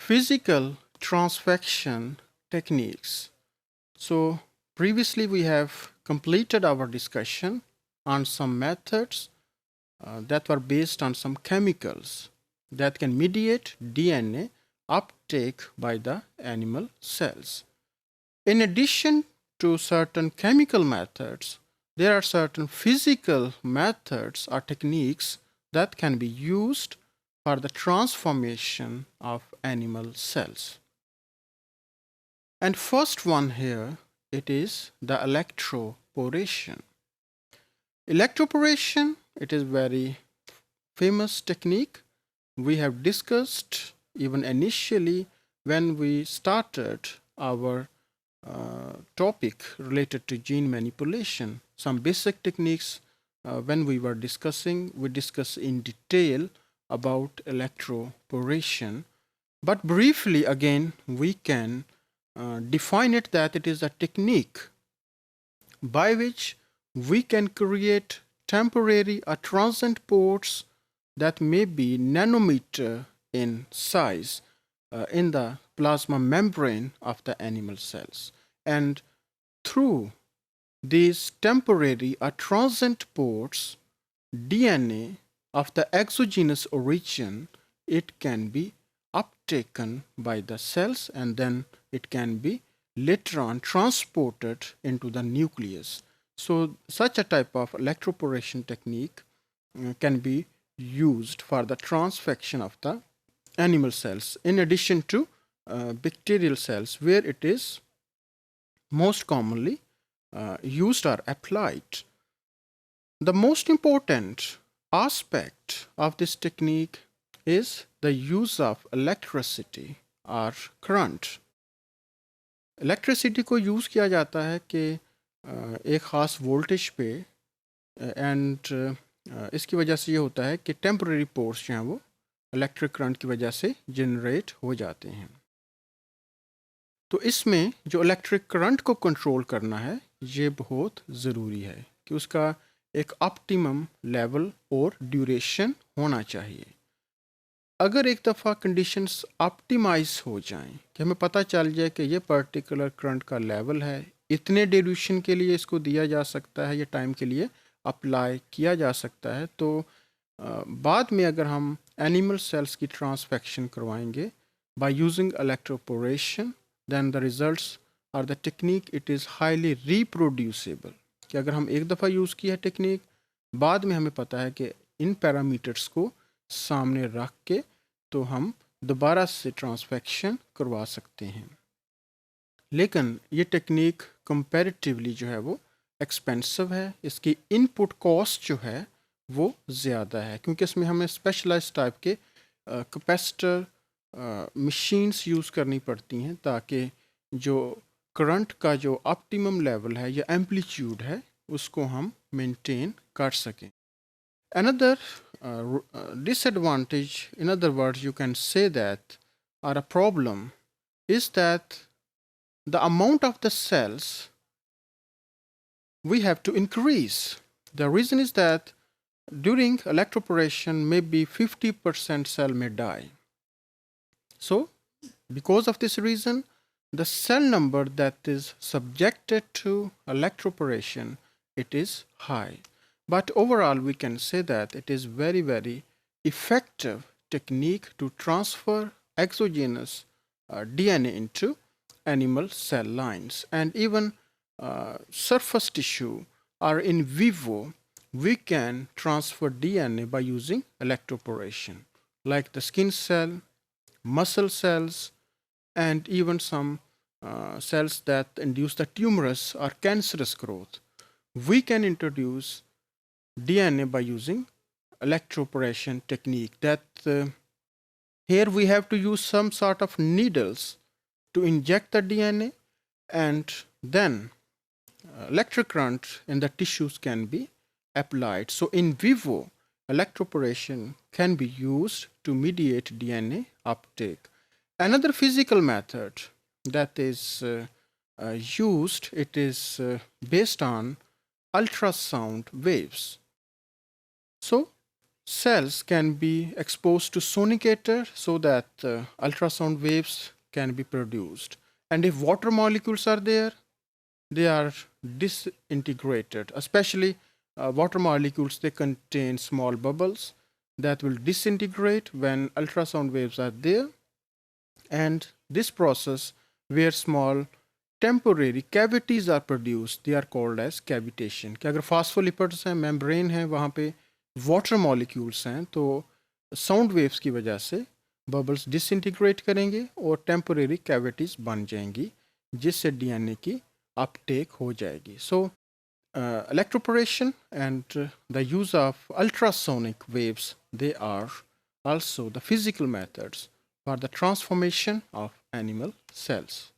Physical transfection techniques. So previously we have completed our discussion on some methods that were based on some chemicals that can mediate DNA uptake by the animal cells. In addition to certain chemical methods, there are certain physical methods or techniques that can be used for the transformation of animal cells. And first one here, it is the electroporation. Electroporation, it is very famous technique. We have discussed even initially when we started our topic related to gene manipulation. Some basic techniques when we were discussing, we discussed in detail about electroporation. But briefly again, we can define it that it is a technique by which we can create temporary or transient pores that may be nanometer in size in the plasma membrane of the animal cells. And through these temporary or transient pores, DNA of the exogenous origin, it can be uptaken by the cells and then it can be later on transported into the nucleus. So such a type of electroporation technique can be used for the transfection of the animal cells in addition to bacterial cells where it is most commonly used or applied. The most important aspect of this technique is the use of electricity or current. Electricity को use किया जाता है कि एक ख़ास voltage पे and इसकी वजह से ये होता है कि टेम्परेरी पोर्स जो हैं वो इलेक्ट्रिक करंट की वजह से जनरेट हो जाते हैं. तो इसमें जो इलेक्ट्रिक करंट को कंट्रोल करना है ये बहुत ज़रूरी है कि उसका एक ऑप्टिमम लेवल और ड्यूरेशन होना चाहिए. अगर एक दफ़ा कंडीशंस ऑप्टिमाइज हो जाएं कि हमें पता चल जाए कि ये पर्टिकुलर करंट का लेवल है, इतने ड्यूरेशन के लिए इसको दिया जा सकता है, ये टाइम के लिए अप्लाई किया जा सकता है, तो बाद में अगर हम एनिमल सेल्स की ट्रांसफेक्शन करवाएंगे by using electroporation, then the results और the technique it is highly reproducible. कि अगर हम एक दफ़ा यूज़ किया है टेक्निक, बाद में हमें पता है कि इन पैरामीटर्स को सामने रख के तो हम दोबारा से ट्रांसफेक्शन करवा सकते हैं. लेकिन ये टेक्निक कंपैरेटिवली जो है वो एक्सपेंसिव है, इसकी इनपुट कॉस्ट जो है वो ज़्यादा है क्योंकि इसमें हमें स्पेशलाइज्ड टाइप के कैपेसिटर मशीन्स यूज़ करनी पड़ती हैं ताकि जो करंट का जो ऑप्टिमम लेवल है या एम्पलीट्यूड है उसको हम मेंटेन कर सकें. Another disadvantage, in other words, you can say that, or a problem, is that the amount of the cells we have to increase. The reason is that during electroporation, maybe 50% cell may die. So, because of this reason, the cell number that is subjected to electroporation, it is high. But overall, we can say that it is very, very effective technique to transfer exogenous DNA into animal cell lines. And even surface tissue or in vivo, we can transfer DNA by using electroporation, like the skin cell, muscle cells, and even some cells that induce the tumorous or cancerous growth. We can introduce DNA by using electroporation technique. That here we have to use some sort of needles to inject the DNA, and then electric current in the tissues can be applied. So in vivo, electroporation can be used to mediate DNA uptake. Another physical method that is used, it is based on ultrasound waves. So cells can be exposed to sonicator so that ultrasound waves can be produced. And if water molecules are there, they are disintegrated. Especially water molecules, they contain small bubbles that will disintegrate when ultrasound waves are there. And this process, where small temporary cavities are produced, they are called as cavitation. कि अगर phospholipids हैं, membrane है, वहाँ पे water molecules हैं, तो sound waves की वजह से bubbles disintegrate करेंगे और temporary cavities बन जाएंगी, जिससे DNA की uptake हो जाएगी. So electroporation and the use of ultrasonic waves, they are also the physical methods for the transformation of animal cells.